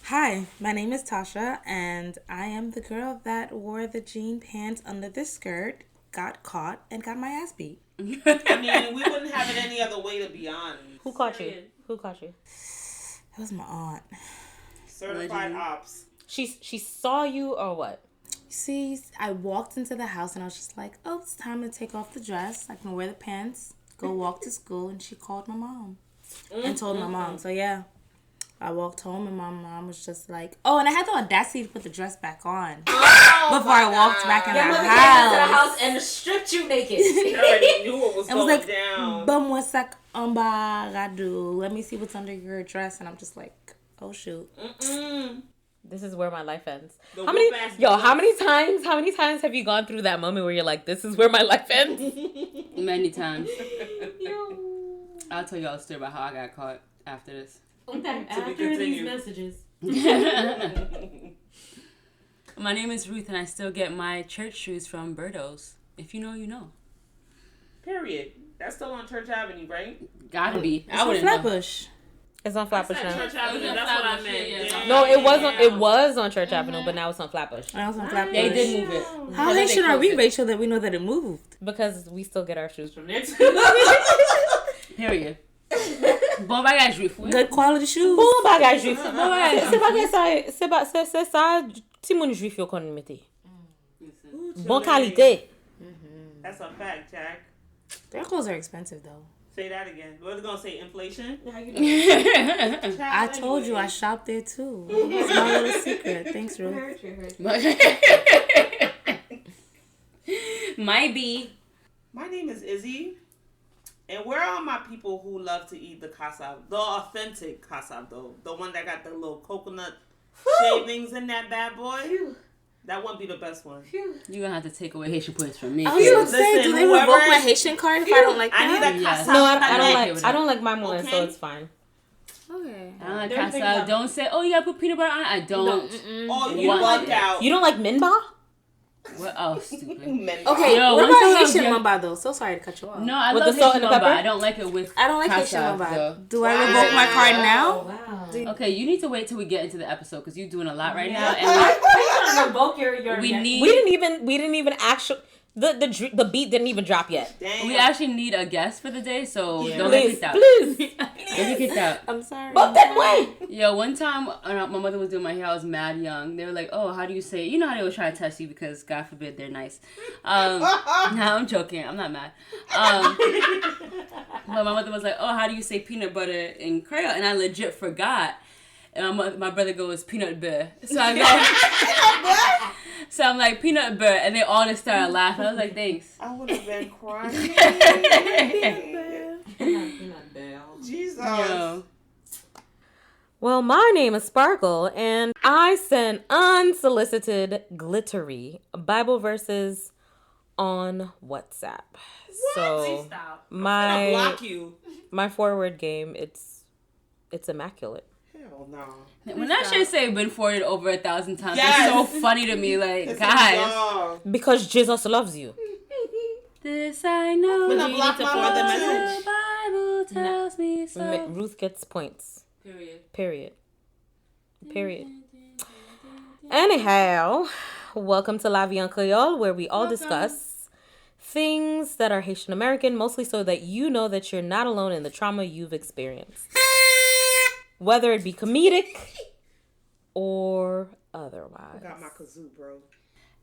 Hi, my name is Tasha, and I am the girl that wore the jean pants under the skirt, got caught, and got my ass beat. I mean, we wouldn't have it any other way, to be honest. Who caught you? Who caught you? That was my aunt. Certified ops. She saw you or what? See, I walked into the house and I was just like, oh, it's time to take off the dress. I can wear the pants, go walk to school. And she called my mom and told my mom. So, yeah, I walked home and my mom was just like, oh, and I had the audacity to put the dress back on before I walked back in the house. Came into the house and stripped you naked. She already knew what was going like, down. Let me see what's under your dress. And I'm just like, oh, shoot. This is where my life ends. The How many times have you gone through that moment where you're like, this is where my life ends? Many times. I'll tell y'all a story about how I got caught after this. After these messages. My name is Ruth, and I still get my church shoes from Birdo's. If you know, you know. Period. That's still on Church Avenue, right? Gotta be. I wouldn't know. Flatbush. It's on Flatbush now. Church Avenue. That's what I meant. Yeah. No, it wasn't. It was on Church Avenue, but now it's on Flatbush. Now it's on Flatbush. They did move it. How Haitian are we, Rachel, that we know that it moved? Because we still get our shoes from there. Period. Bon bagage, Ruth. Good quality shoes. Bon bagage juif. C'est pas que c'est ça. Ti moun juif yo kon mette. Bon qualité. That's a fact, Jack. Their clothes are expensive, though. Say that again. What are they going to say? Inflation? I told you I shopped there, too. It's my little secret. Thanks, Ruth. Might be. My name is Izzy. And where are my people who love to eat the kasab? The authentic kasab, though. The one that got the little coconut shavings in that bad boy. That wouldn't be the best one. You're going to have to take away Haitian points from me. I was going to say, do they revoke my Haitian card if I don't like that? I need a kasab. No, I don't like my one, so it's fine. Okay. I don't like kasab. Don't say, oh, you got to put peanut butter on it. I don't. Oh, you bugged out. You don't like minba? What else? Stupid. Okay, what about Haitian mamba though? So sorry to cut you off. No, I with love the salt Haitian and the mamba. pepper? I don't like it with I don't like Haitian mamba. Do I revoke my card now? Wow. Okay, you need to wait till we get into the episode because you're doing a lot right now. And Revoke your we didn't even actually. The beat didn't even drop yet. Damn. we actually need a guest for the day, so don't Please, get kicked out. please. Don't get kicked out. I'm sorry. But that way. Yo, one time my mother was doing my hair, I was mad young. They were like, oh, how do you say it? You know how they always try to test you because God forbid they're nice. No, I'm joking. I'm not mad. But my mother was like, oh, how do you say peanut butter in Kreyol? And I legit forgot. And my brother goes, peanut butter. So I'm like, peanut butter. And they all just started laughing. I was like, thanks. I would have been crying. Jesus. Yo. Well, my name is Sparkle, and I send unsolicited, glittery Bible verses on WhatsApp. So I'll block you. my forward game, it's immaculate. Hell no. When that shit say been forwarded over 1,000 times, Yes. it's so funny to me. Like, guys. Because Jesus loves you. This I know. When I block my mother message. The Bible tells me so. Ruth gets points. Period. Period. Anyhow, welcome to Haitian Kreyol, where we all discuss things that are Haitian American, mostly so that you know that you're not alone in the trauma you've experienced. Whether it be comedic or otherwise. I got my kazoo, bro.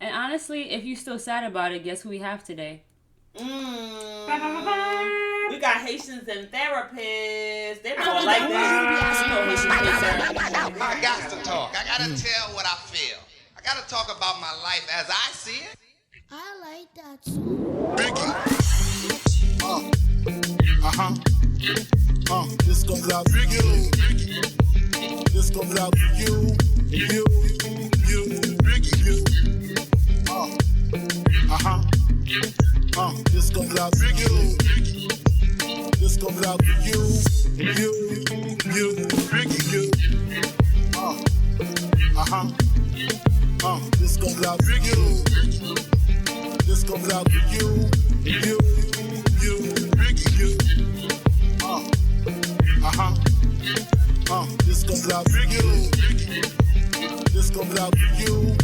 And honestly, if you're still sad about it, guess who we have today? We got Haitians and therapists. They don't like that. I got to talk. I got to tell what I feel. I got to talk about my life as I see it. I like that song. Biggie. This comes out for you. This comes out for you. You. Biggie. You. This comes out for you. This comes out for you. You. Biggie. You. This comes out for you. This comes out for you. You. Biggie. You. This comes out for you. out for you.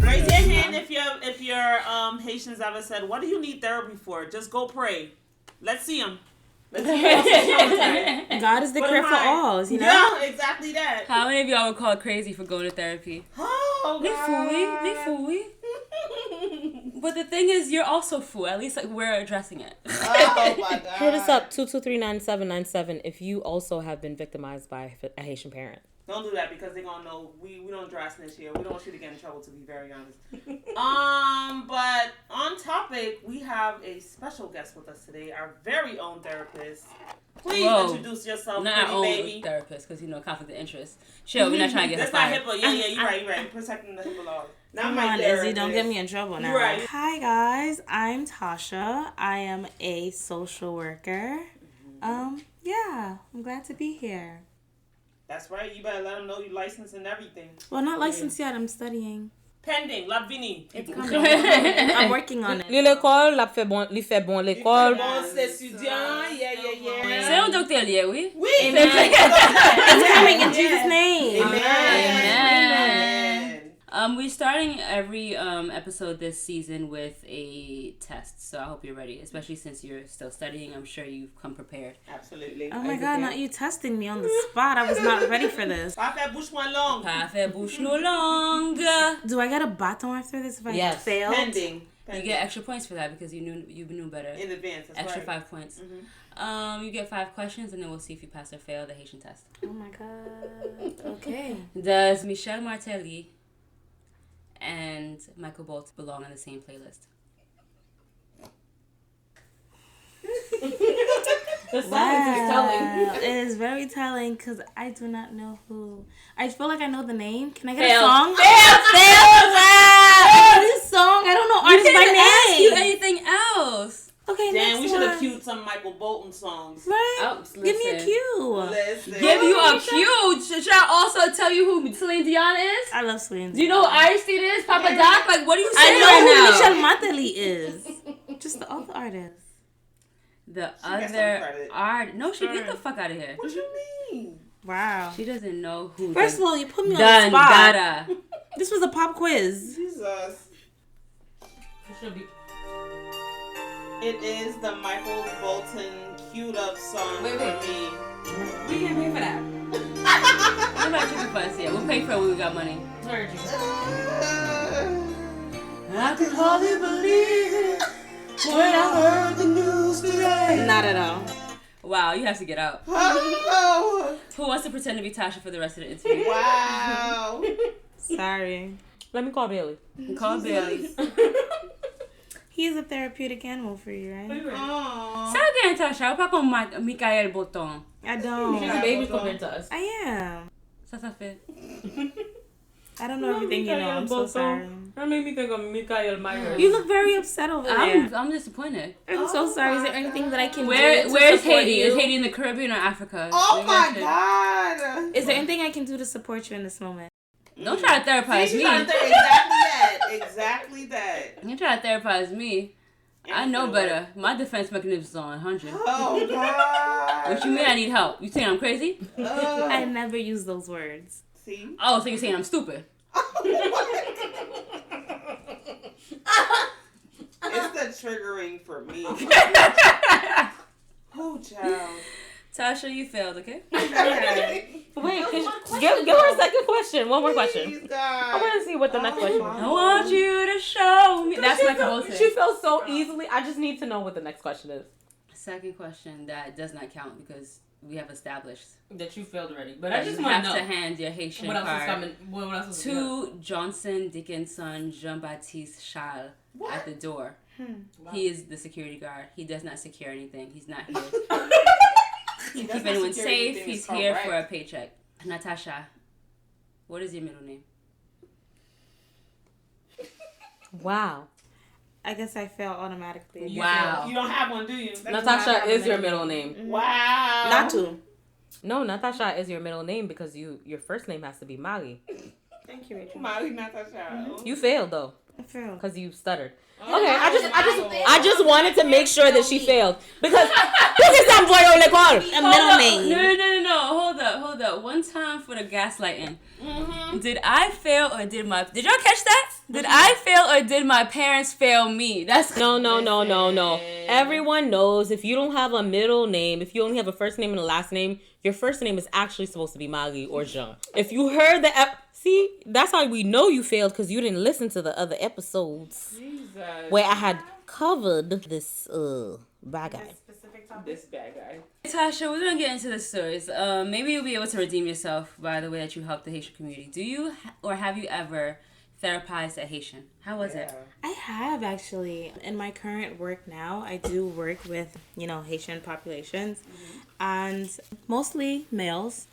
Raise your hand if your Haitians ever said, "What do you need therapy for?" Just go pray. Let's see them. God is the cure for all, you know? Yeah, exactly that. How many of y'all were called crazy for going to therapy? Oh, They fooey. But the thing is, you're also fool. At least like we're addressing it. Oh my God. Hit us up 223-9797 if you also have been victimized by a Haitian parent. Don't do that because they're gonna know we don't dry snitch here. We don't want you to get in trouble, to be very honest. But on topic, we have a special guest with us today, our very own therapist. Please introduce yourself, not our own baby. therapist, because you know conflict of interest. Chill, we're not trying to get her That's fired. not HIPAA. Yeah, you're right. Protecting the HIPAA laws. Not Come my on, therapist. Izzy, don't get me in trouble now. Right. Hi, guys. I'm Tasha. I am a social worker. Yeah, I'm glad to be here. That's right. You better let them know you licensed and everything. Well, not licensed yet. I'm studying. Pending. Lavini. It's coming. I'm working on it. L'école, il fait bon l'école. Bon étudiant. Yeah. C'est un docteur lié, oui? Oui. Amen. It's coming in Jesus' name. Amen. We're starting every episode this season with a test, so I hope you're ready, especially since you're still studying. I'm sure you've come prepared. Absolutely. Oh my God, not you testing me on the spot. I was not ready for this. Pas fait bouche moins longue. Pas fait bouche no longue. Do I get a baton after this if I Yes. fail? Pending. You get extra points for that because you knew better. In advance. That's Extra right. 5 points. You get 5 questions, and then we'll see if you pass or fail the Haitian test. Oh my God. Okay. Does Michel Martelly and Michael Bolt belong on the same playlist? The silence is telling. It is very telling because I do not know who. I feel like I know the name. Can I get Fail. a song? Fail. What is this song? I don't know artists by Ask you name. anything else. Okay, Damn, next we should have one. queued some Michael Bolton songs. Right? Oh, Give me a listen. cue. Listen. Give you a cue. Should I also tell you who Celine Dion is? I love Celine. Do you know who Iris Street is? Papa Doc? Like, what are you I saying know right who now? Michel Martelly is. Just the other artist. The gets some other credit. art. No, she get the fuck out of here. What you mean? Wow. She doesn't know who. First of all, you put me on the spot. Dada. This was a pop quiz. Jesus. It should be. It is the Michael Bolton queued up song Wait. for me. We can pay for that. I'm not tripping for us yet. We'll pay for it when we got money. Swear to you. I could hardly believe it when I heard the news today. Not at all. Wow, you have to get out. Oh, Who wants to pretend to be Tasha for the rest of the interview? wow. Sorry. Let me call Bailey. Call Bailey. He is a therapeutic animal for you, right? Aw. Ça again, Tasha. Pas comme Michael Bolton. I don't. She's a baby compared to us. I am. Ça fait. I don't know everything you know. I'm so sorry. That made me think of Mikael Myers. You look very upset over there. I'm disappointed. I'm so sorry. Is there anything that I can do Where's to support Haiti? you? Is Haiti in the Caribbean or Africa? Oh Maybe I my should- God. Is there anything I can do to support you in this moment? Don't try to therapize me. Exactly that. You try to therapize me. I know better. My defense mechanism is on 100. Oh God. What you mean I need help? You saying I'm crazy? I never use those words. See? Oh, so you're saying I'm stupid? It's the triggering for me. Oh, child. Tasha, you failed, okay? Wait, give her a second question. One more question. Please, I God. want to see what the next question is. I want you to show me. That's like Bolton. She felt so easily. I just need to know what the next question is. Second question that does not count because we have established. That you failed already. But that I just you want have to to know. hand your Haitian What else is card coming? What else is coming? to Johnson Dickinson Jean-Baptiste Charles at the door. Wow. He is the security guard. He does not secure anything. He's not here to keep not anyone secure safe. anything, He's it's here correct. for a paycheck. Natasha, what is your middle name? Wow. I guess I fail automatically. Wow. You don't have one, do you? Natasha is your middle name. Wow. Not to. No, Natasha is your middle name because your first name has to be Mali. Thank you, Rachel. Molly Natasha. You failed though. Because you stuttered. Oh, Okay, no. I just wanted to make sure that she failed. Because this is some boy on Lekol. A middle name. No. Hold up. One time for the gaslighting. Did I fail or did y'all catch that? Did I fail or did my parents fail me? That's No. Everyone knows if you don't have a middle name, if you only have a first name and a last name, your first name is actually supposed to be Marie or Jean. If you heard see, that's how we know you failed, because you didn't listen to the other episodes where I had covered this bad guy. This bad guy. Tasha, we're gonna get into the stories. Maybe you'll be able to redeem yourself by the way that you helped the Haitian community. Do you or have you ever therapized a Haitian? How was it? I have, actually. In my current work now, I do work with, Haitian populations, and mostly males.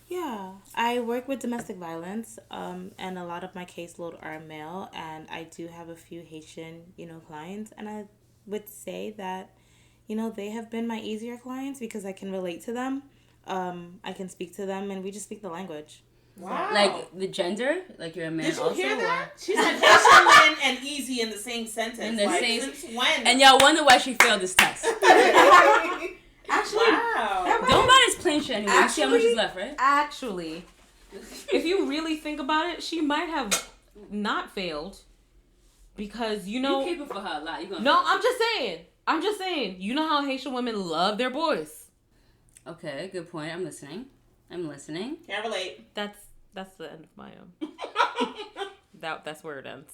Yeah, I work with domestic violence, and a lot of my caseload are male, and I do have a few Haitian, clients, and I would say that, they have been my easier clients because I can relate to them. I can speak to them, and we just speak the language. Wow. Like the gender? Like you're a man also? Did you hear that? She said Haitian man and easy in the same sentence. Since when? And y'all wonder why she failed this test. Actually, wow. Don't buy this plain shit anymore. You see how much is left, right? Actually, if you really think about it, she might have not failed because You keep it for her a lot. I'm just saying. You know how Haitian women love their boys. Okay, good point. I'm listening. Can't relate. That's the end of my that's where it ends.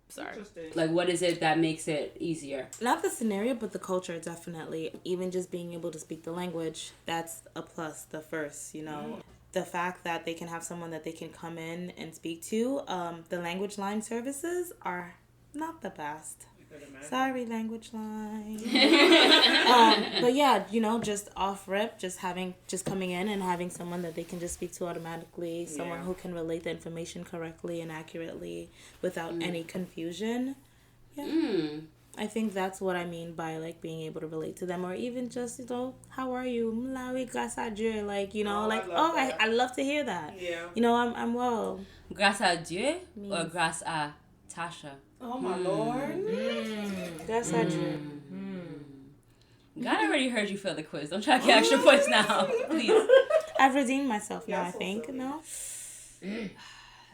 Sorry. Like, what is it that makes it easier? Not the scenario, but the culture, definitely. Even just being able to speak the language, that's a plus, the first, The fact that they can have someone that they can come in and speak to. The language line services are not the best. Sorry, language line. But yeah, just off rip, just coming in and having someone that they can just speak to automatically, someone who can relate the information correctly and accurately without any confusion. Yeah. I think that's what I mean by like being able to relate to them, or even just, how are you? Grâce à Dieu. Like, I love to hear that. Yeah. I'm well. Grâce à Dieu or grâce à Tacha? Oh my Lord. Grâce à Dieu. God already heard you fail the quiz. Don't try to get extra points now, please. I've redeemed myself now, I think. So No?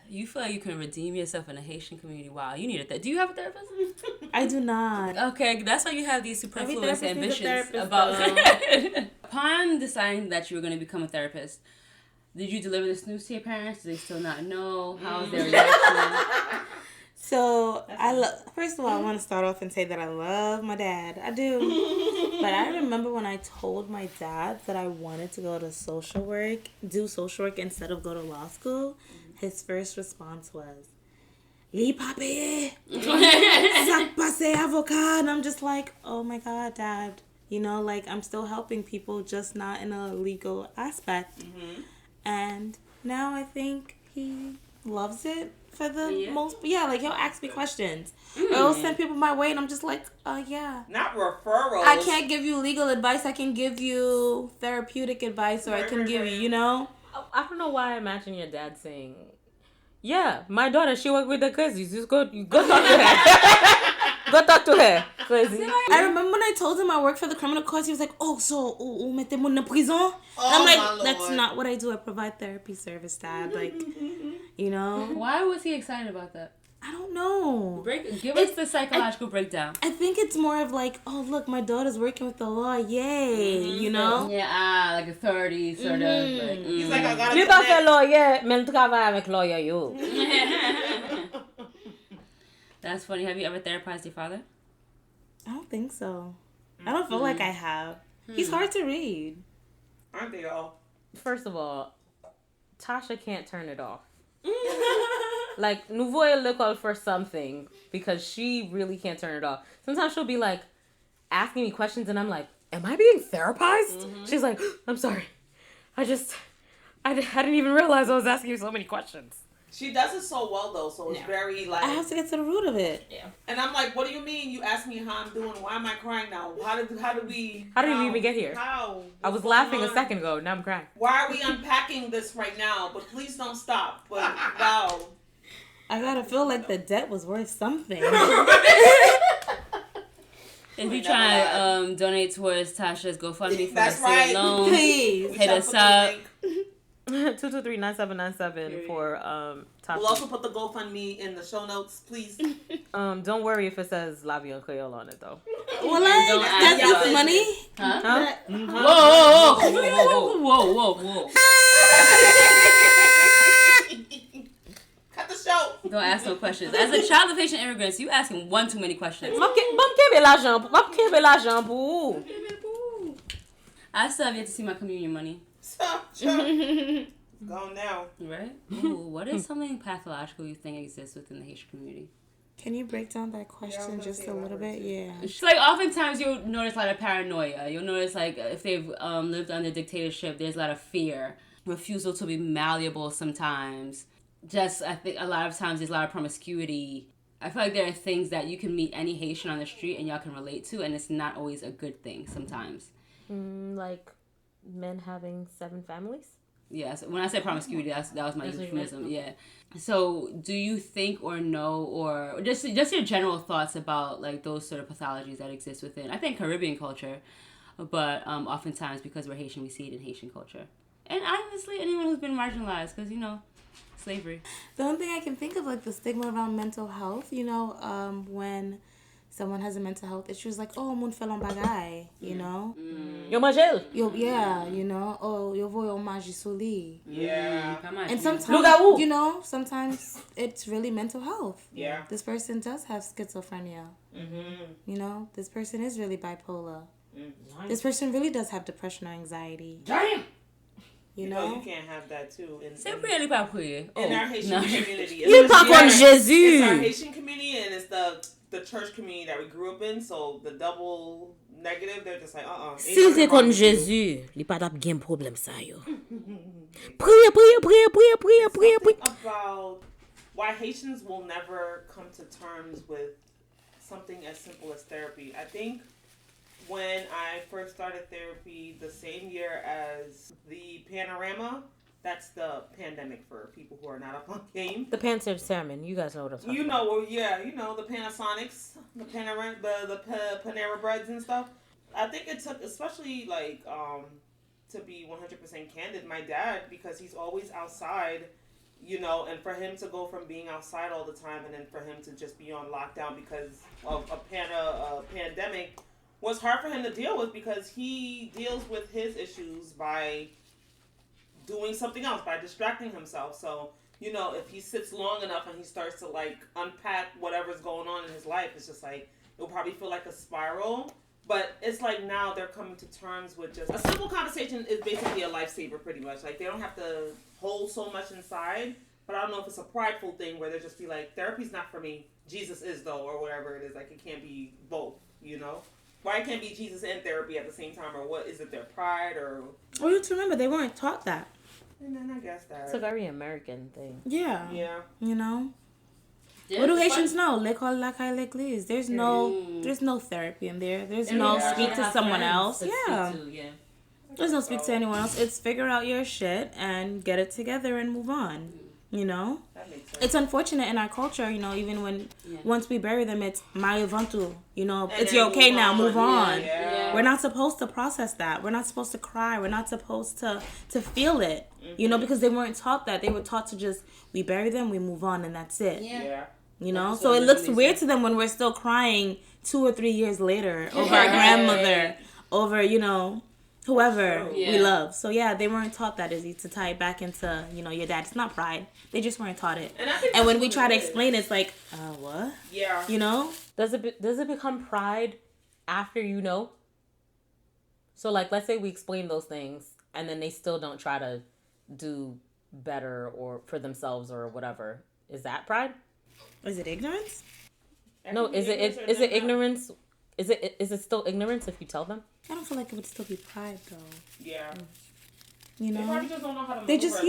You feel like you can redeem yourself in the Haitian community. Wow, you need a therapist. Do you have a therapist? I do not. Okay, that's why you have these superfluous Every therapist needs a ambitions therapist, about. Upon deciding that you were going to become a therapist, did you deliver this news to your parents? Do they still not know? How was their reaction? So, first of all, I want to start off and say that I love my dad. I do. But I remember when I told my dad that I wanted to go to do social work instead of go to law school, his first response was, "Li papier, ça passe avocat." And I'm just like, oh my God, Dad. I'm still helping people, just not in a legal aspect. And now I think he loves it. For the most, like he'll ask me questions, or he'll send people my way, and I'm just like, yeah. Not referrals. I can't give you legal advice. I can give you therapeutic advice, or I can give you, I don't know why I imagine your dad saying, "Yeah, my daughter, she worked with the crazies. You go talk to her." Go talk to her. Crazy. I remember when I told him I work for the criminal courts, he was like, "Oh, so mettez-moi in prison?" And I'm like, "That's not what I do. I provide therapy service, Dad." Like, Why was he excited about that? I don't know. Give us the psychological breakdown. I think it's more of like, oh, look, my daughter's working with the law. Yay. Yeah, like authority, sort of. Like, He's like, I gotta Tu pas fait lawyer, mais tu travailles avec lawyer, yo. That's funny. Have you ever therapized your father? I don't think so. I don't feel like I have. He's hard to read. Aren't they all? First of all, Tasha can't turn it off. Like, nous voyons Lekol for something, because she really can't turn it off. Sometimes she'll be like asking me questions and I'm like, am I being therapized? She's like, I'm sorry. I didn't even realize I was asking you so many questions. She does it so well though, so it's very like. I have to get to the root of it. Yeah. And I'm like, what do you mean? You asked me how I'm doing. Why am I crying now? How did we even get here? How? I was laughing a second ago. Now I'm crying. Why are we unpacking this right now? But please don't stop. But wow. I gotta feel like the debt was worth something. If you try to donate towards Tasha's GoFundMe for That's a right. loan, Please. hit us up. 223-9797 for Tacha. We'll also put the GoFundMe in the show notes, please. Don't worry if it says La Vie en Kreyol on it though. Well, don't that's ask not money. Huh? Whoa. Cut the show. Don't ask no questions. As a child of Haitian immigrants, you asking one too many questions. M'ap kebe l'argent pou. I still have yet to see my communion money. Stop. Gone now. Right? Ooh, what is something pathological you think exists within the Haitian community? Can you break down that question just a little bit? Yeah. It's like oftentimes you'll notice a lot of paranoia. You'll notice like if they've lived under dictatorship, there's a lot of fear, refusal to be malleable sometimes. Just I think a lot of times there's a lot of promiscuity. I feel like there are things that you can meet any Haitian on the street and y'all can relate to, and it's not always a good thing sometimes. Like men having 7 families? Yes, when I said promiscuity, that was my euphemism. Yeah. So, do you think or know or just your general thoughts about like those sort of pathologies that exist within? I think Caribbean culture, but oftentimes because we're Haitian, we see it in Haitian culture, and honestly, anyone who's been marginalized, because slavery. The only thing I can think of, like the stigma around mental health. When someone has a mental health issue, it's like, oh, moun fè l'on bagay, Yo mangel. Yo, yeah, oh, yo voy maji sou li. Yeah. And sometimes, sometimes it's really mental health. Yeah. This person does have schizophrenia. Mm-hmm. This person is really bipolar. Mm-hmm. This person really does have depression or anxiety. Damn! You can't have that too. In our Haitian community. Il pas comme Jésus. It's our Haitian community and it's the church community that we grew up in, so the double negative, they're just like, S'il te kon Jésus, li pa tap gen problem sa yo. Priye. About why Haitians will never come to terms with something as simple as therapy. I think when I first started therapy the same year as the panorama, that's the pandemic for people who are not up on game. The Panzer Salmon, you guys know what I'm talking about. The Panasonics, the Panera Breads and stuff. I think it took, especially to be 100% candid, my dad, because he's always outside, and for him to go from being outside all the time and then for him to just be on lockdown because of a pandemic was hard for him to deal with, because he deals with his issues by doing something else, by distracting himself. So, if he sits long enough and he starts to unpack whatever's going on in his life, it's just it'll probably feel like a spiral. But it's now they're coming to terms with just a simple conversation is basically a lifesaver, pretty much. They don't have to hold so much inside. But I don't know if it's a prideful thing where they'll just be like, therapy's not for me, Jesus is though, or whatever it is. It can't be both, Why can't be Jesus and therapy at the same time, or what is it, their pride, or? Well, you have to remember they weren't taught that. And then I guess that it's a very American thing. Yeah. Yeah. Yeah, what do Haitians know? Lekol, Lakay, Legliz. There's no therapy in there. There's no speak to someone else. Yeah. There's no speak to anyone else. It's figure out your shit and get it together and move on. That makes sense. It's unfortunate in our culture, even when once we bury them, it's Mayavantu. It's okay now, move on. Yeah. We're not supposed to process that. We're not supposed to cry. We're not supposed to feel it. Because they weren't taught that. They were taught to just, we bury them, we move on, and that's it. Yeah. So it looks weird to them when we're still crying 2 or 3 years later over our grandmother, over, whoever we love. So yeah, they weren't taught that, Izzy, to tie it back into, your dad. It's not pride. They just weren't taught it. And when we try to explain it, it's like, what? Yeah. Does it become pride after So let's say we explain those things and then they still don't try to do better or for themselves or whatever. Is that pride? Is it ignorance? No, is it ignorance? Is it still ignorance if you tell them? I don't feel like it would still be pride though. Yeah. They probably just don't know how to They just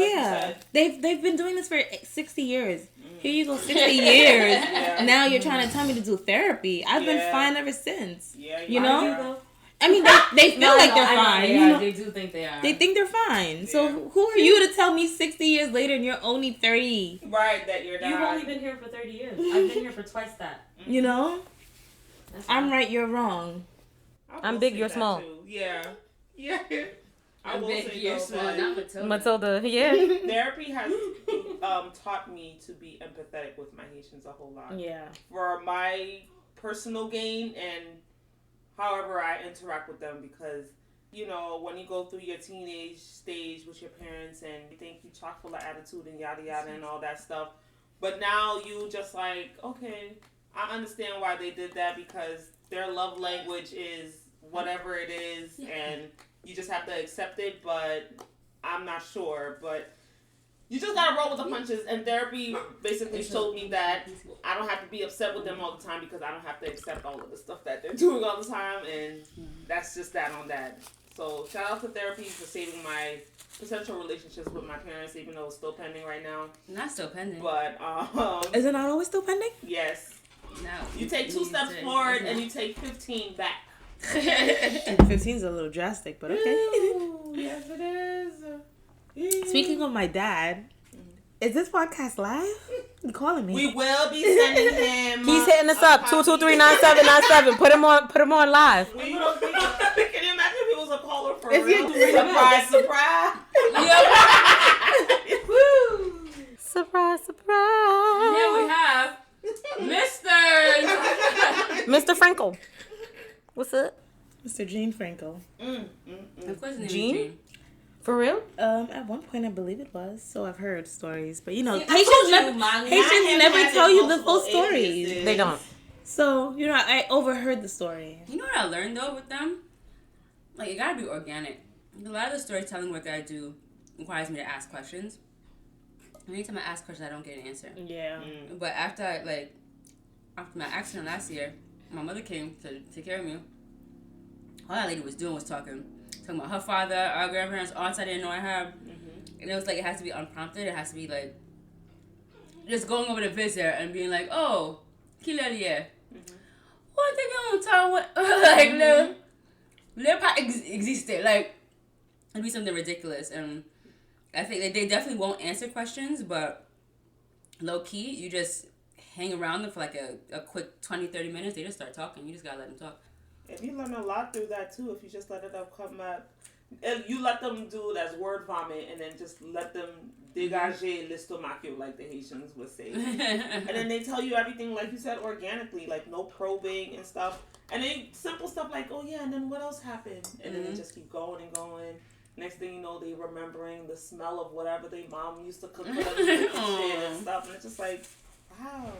they've been doing this for 60 years. Here you go, 60 years. Now you're trying to tell me to do therapy. I've been fine ever since. Yeah. I mean, they feel like they're fine. You know? They do think they are. They think they're fine. So who are you to tell me 60 years later and you're only 30? Right, that you're not. You've only been here for 30 years. I've been here for twice that. You know? I'm right, you're wrong. I'm big, you're small. Too. Yeah. I'm big, you're small. Not Matilda. Matilda, yeah. Therapy has taught me to be empathetic with my Haitians a whole lot. Yeah. For my personal gain and however I interact with them, because, you know, when you go through your teenage stage with your parents and you think you chock full of attitude and yada yada and all that stuff, but now you just like, okay, I understand why they did that, because their love language is whatever it is, and you just have to accept it, but I'm not sure. But you just gotta roll with the punches, and therapy basically showed me that I don't have to be upset with them all the time, because I don't have to accept all of the stuff that they're doing all the time, and that's just that on that. So shout out to therapy for saving my potential relationships with my parents, even though it's still pending right now. Not still pending. But is it not always still pending? Yes. No. You take 2 steps forward and you take 15 back. 15 is a little drastic, but okay. Ew, yes, it is. Speaking of my dad, is this podcast live? You calling me? We will be sending him. He's hitting us up. 223-9797. Put him on live. Can you imagine if it was a caller for real? Surprise, surprise. Woo. Surprise, surprise. Here we have Mr. Frankel. What's up? Mr. Gene Frankel. Of course, his name is Gene? For real? At one point I believe it was. So I've heard stories, but you know, See, Haitians him never having tell you the multiple full stories. aliases. They don't. So you know, I overheard the story. You know what I learned though with them? Like, it gotta be organic. A lot of the storytelling work that I do requires me to ask questions. Anytime I ask questions, I don't get an answer. Yeah. But after my accident last year, my mother came to take care of me. All that lady was doing was talking about her father, our grandparents, aunts I didn't know I had. And it was like, it has to be unprompted. It has to be like just going over to visit and being like, oh, Kilalier. What they gonna talk with? Like, le pas existed. Like, it'd be something ridiculous. And I think they definitely won't answer questions, but low key, you just hang around them for like a quick 20-30 minutes. They just start talking. You just gotta let them talk. And you learn a lot through that too, if you just let it come out. If you let them do it as word vomit, and then just let them dégager l'estomac, like the Haitians would say. And then they tell you everything, like you said, organically, like no probing and stuff. And then simple stuff like, oh yeah, and then what else happened? And then they just keep going and going. Next thing you know, they remembering the smell of whatever their mom used to cook for them and stuff. And it's just like, wow.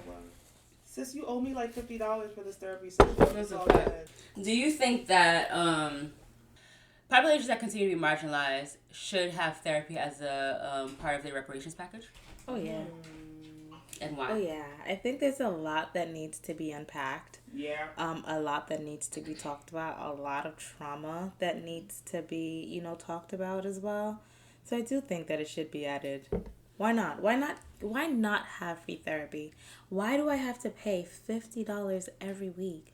Sis, you owe me like $50 for this therapy session. That's all bad. Do you think that populations that continue to be marginalized should have therapy as a part of their reparations package? Oh yeah. And why? Oh yeah. I think there's a lot that needs to be unpacked. Yeah. A lot that needs to be talked about. A lot of trauma that needs to be, you know, talked about as well. So I do think that it should be added. Why not? Why not have free therapy? Why do I have to pay $50 every week?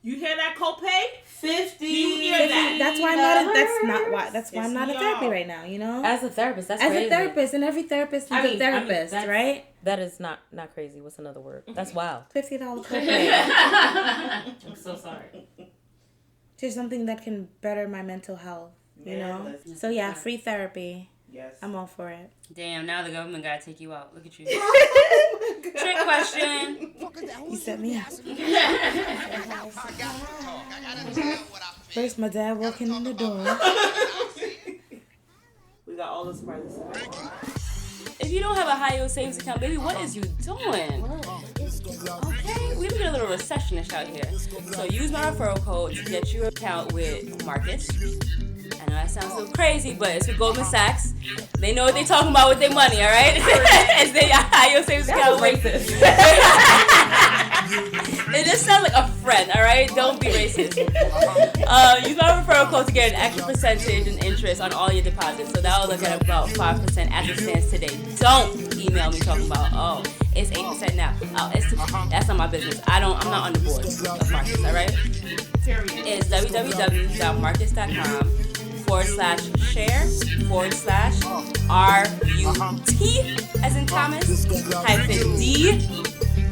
You hear that copay? 50. You hear that? That's why I'm not a therapy right now, you know? As a therapist, that's As crazy. a therapist, and every therapist needs a therapist, right? That is not crazy. What's another word? That's wild. $50 copay. I'm so sorry. Just something that can better my mental health, you know? So yeah, free therapy. Yes. I'm all for it. Damn, now the government gotta take you out. Look at you. Trick question. You set me up. I got to talk. I got to tell what I feel. First, my dad walking in the door. We got all the surprises. If you don't have a high yield savings account, baby, what is you doing? Okay, we have a little recessionist out here. So use my referral code to get your account with Marcus. I know that sounds so crazy, but it's with Goldman Sachs. They know what they're talking about with their money, all right? It's their high yield savings account. Racist. It just sounds like a friend, all right? Don't be racist. Use my referral code to get an extra percentage and interest on all your deposits. So that will look at about 5% as it stands today. Don't email me talking about, oh, It's 8% now. Oh, it's 2%. That's not my business. I'm not on the board of Marcus, alright? It's www.marcus.com/share/RUT as in Thomas -D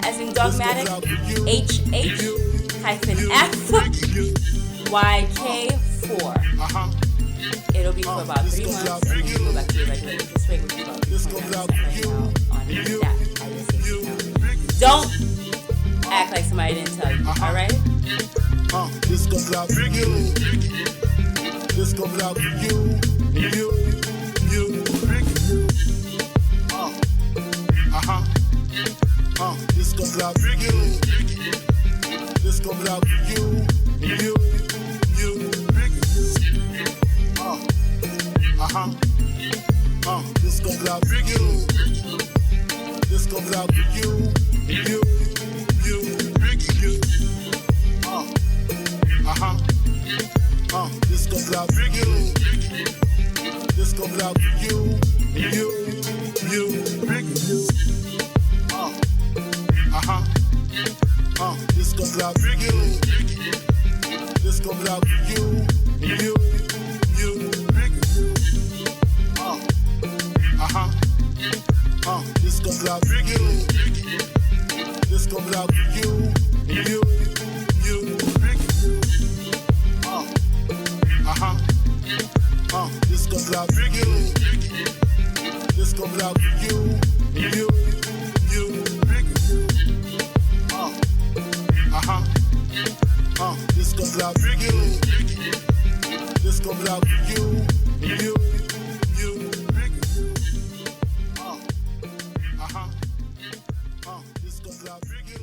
as in dogmatic HH-F-YK4. It'll be for about 3 months, and then we'll go back to the regular interest rate, which is about 3.9% right now on that. Don't act like somebody didn't tell you, alright? This comes out for you. This comes out for you. You. This comes out for you. This comes out for you. You. This comes out for you. This comes out for you. You. This comes out for you. This comes out for you. You. This comes out for you. This comes out for you. You. This comes out for you. This comes out for you. You. This comes out for you. This comes out for you. You. This comes out for you. This comes out for you. You. This comes out for you.